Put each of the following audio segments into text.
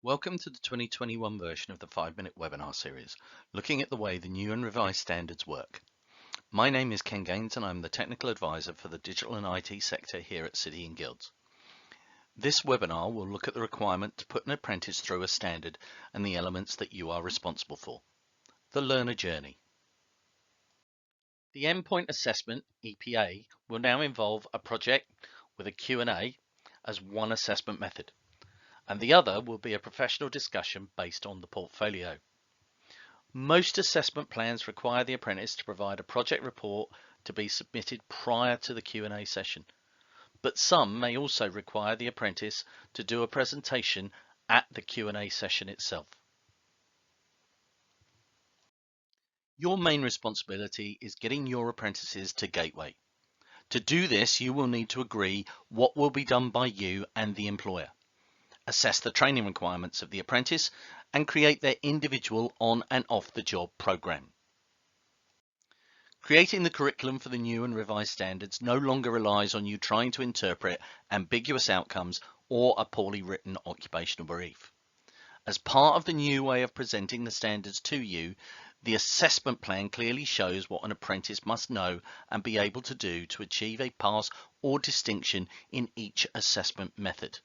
Welcome to the 2021 version of the 5-minute webinar series, looking at the way the new and revised standards work. My name is Ken Gaines and I'm the Technical Advisor for the Digital and IT sector here at City and Guilds. This webinar will look at the requirement to put an apprentice through a standard and the elements that you are responsible for. The learner journey. The endpoint assessment, EPA, will now involve a project with a Q&A as one assessment method, and the other will be a professional discussion based on the portfolio. Most assessment plans require the apprentice to provide a project report to be submitted prior to the Q&A session, but some may also require the apprentice to do a presentation at the Q&A session itself. Your main responsibility is getting your apprentices to Gateway. To do this, you will need to agree what will be done by you and the employer, assess the training requirements of the apprentice, and create their individual on and off the job program. Creating the curriculum for the new and revised standards no longer relies on you trying to interpret ambiguous outcomes or a poorly written occupational brief. As part of the new way of presenting the standards to you, the assessment plan clearly shows what an apprentice must know and be able to do to achieve a pass or distinction in each assessment method.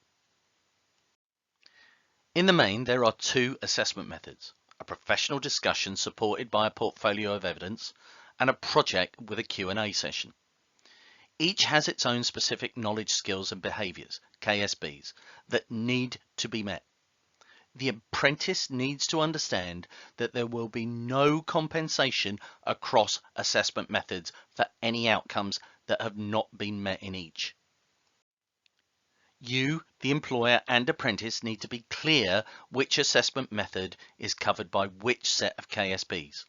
In the main, there are two assessment methods: a professional discussion supported by a portfolio of evidence, and a project with a Q&A session. Each has its own specific knowledge, skills and behaviours, KSBs, that need to be met. The apprentice needs to understand that there will be no compensation across assessment methods for any outcomes that have not been met in each. You, the employer and apprentice, need to be clear which assessment method is covered by which set of KSBs,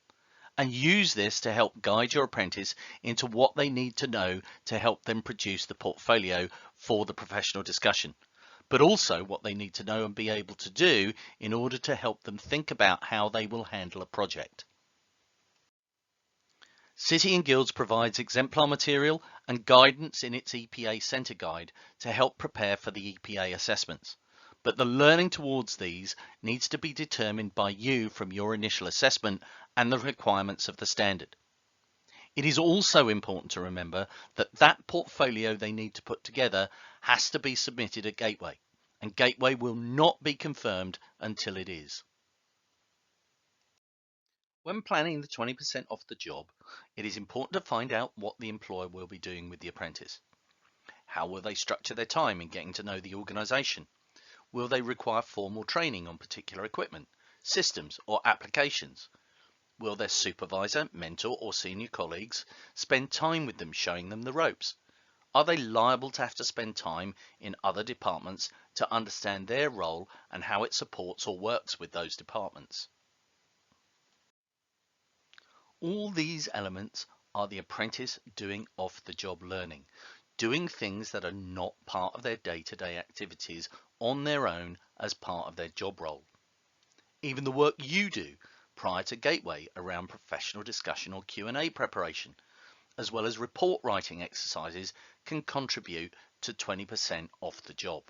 and use this to help guide your apprentice into what they need to know to help them produce the portfolio for the professional discussion, but also what they need to know and be able to do in order to help them think about how they will handle a project. City and Guilds provides exemplar material and guidance in its EPA Centre Guide to help prepare for the EPA assessments, but the learning towards these needs to be determined by you from your initial assessment and the requirements of the standard. It is also important to remember that that portfolio they need to put together has to be submitted at Gateway, and Gateway will not be confirmed until it is. When planning the 20% off the job, it is important to find out what the employer will be doing with the apprentice. How will they structure their time in getting to know the organisation? Will they require formal training on particular equipment, systems or applications? Will their supervisor, mentor or senior colleagues spend time with them showing them the ropes? Are they liable to have to spend time in other departments to understand their role and how it supports or works with those departments? All these elements are the apprentice doing off-the-job learning, doing things that are not part of their day-to-day activities on their own as part of their job role. Even the work you do prior to Gateway around professional discussion or Q&A preparation, as well as report writing exercises, can contribute to 20% off the job.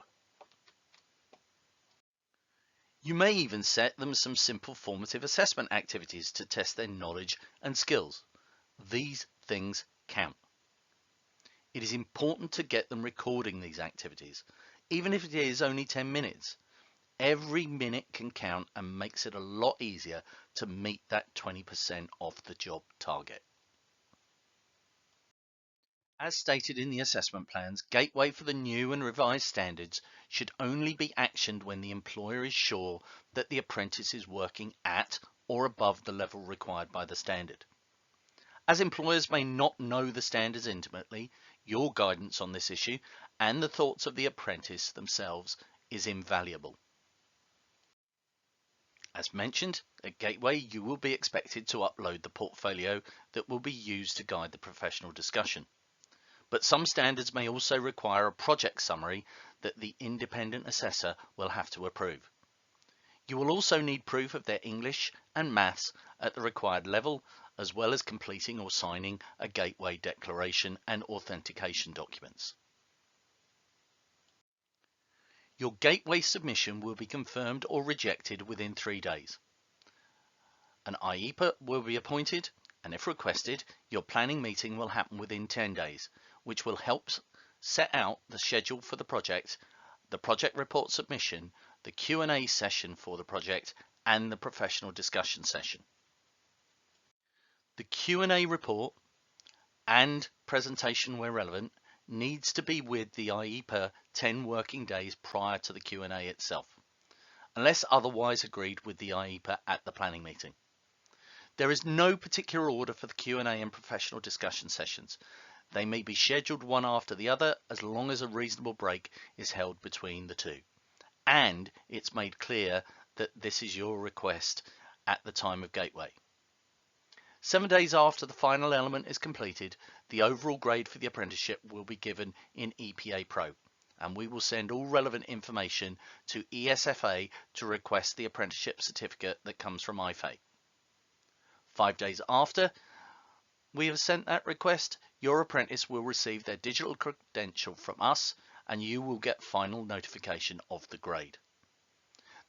You may even set them some simple formative assessment activities to test their knowledge and skills. These things count. It is important to get them recording these activities, even if it is only 10 minutes. Every minute can count and makes it a lot easier to meet that 20% off the job target. As stated in the assessment plans, Gateway for the new and revised standards should only be actioned when the employer is sure that the apprentice is working at or above the level required by the standard. As employers may not know the standards intimately, your guidance on this issue and the thoughts of the apprentice themselves is invaluable. As mentioned, at Gateway you will be expected to upload the portfolio that will be used to guide the professional discussion. But some standards may also require a project summary that the independent assessor will have to approve. You will also need proof of their English and maths at the required level, as well as completing or signing a Gateway declaration and authentication documents. Your gateway submission will be confirmed or rejected within 3 days. An IEPA will be appointed, and if requested, your planning meeting will happen within 10 days, which will help set out the schedule for the project report submission, the Q&A session for the project, and the professional discussion session. The Q&A report and presentation where relevant needs to be with the IEPA 10 working days prior to the Q&A itself, unless otherwise agreed with the IEPA at the planning meeting. There is no particular order for the Q&A and professional discussion sessions. They may be scheduled one after the other as long as a reasonable break is held between the two. And it's made clear that this is your request at the time of gateway. 7 days after the final element is completed, the overall grade for the apprenticeship will be given in EPA Pro, and we will send all relevant information to ESFA to request the apprenticeship certificate that comes from IFA. 5 days after we have sent that request, your apprentice will receive their digital credential from us, and you will get final notification of the grade.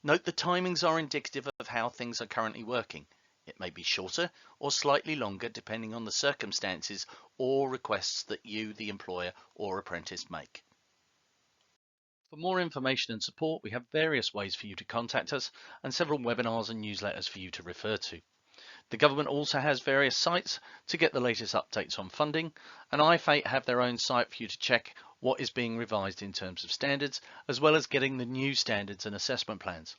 Note the timings are indicative of how things are currently working. It may be shorter or slightly longer depending on the circumstances or requests that you, the employer or apprentice, make. For more information and support, we have various ways for you to contact us and several webinars and newsletters for you to refer to. The government also has various sites to get the latest updates on funding, and IFA have their own site for you to check what is being revised in terms of standards, as well as getting the new standards and assessment plans.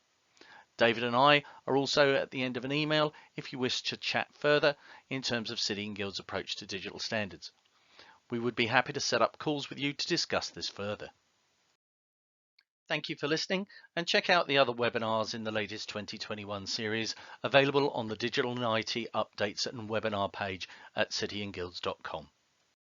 David and I are also at the end of an email if you wish to chat further in terms of City and Guild's approach to digital standards. We would be happy to set up calls with you to discuss this further. Thank you for listening, and check out the other webinars in the latest 2021 series available on the Digital and IT Updates and Webinar page at cityandguilds.com.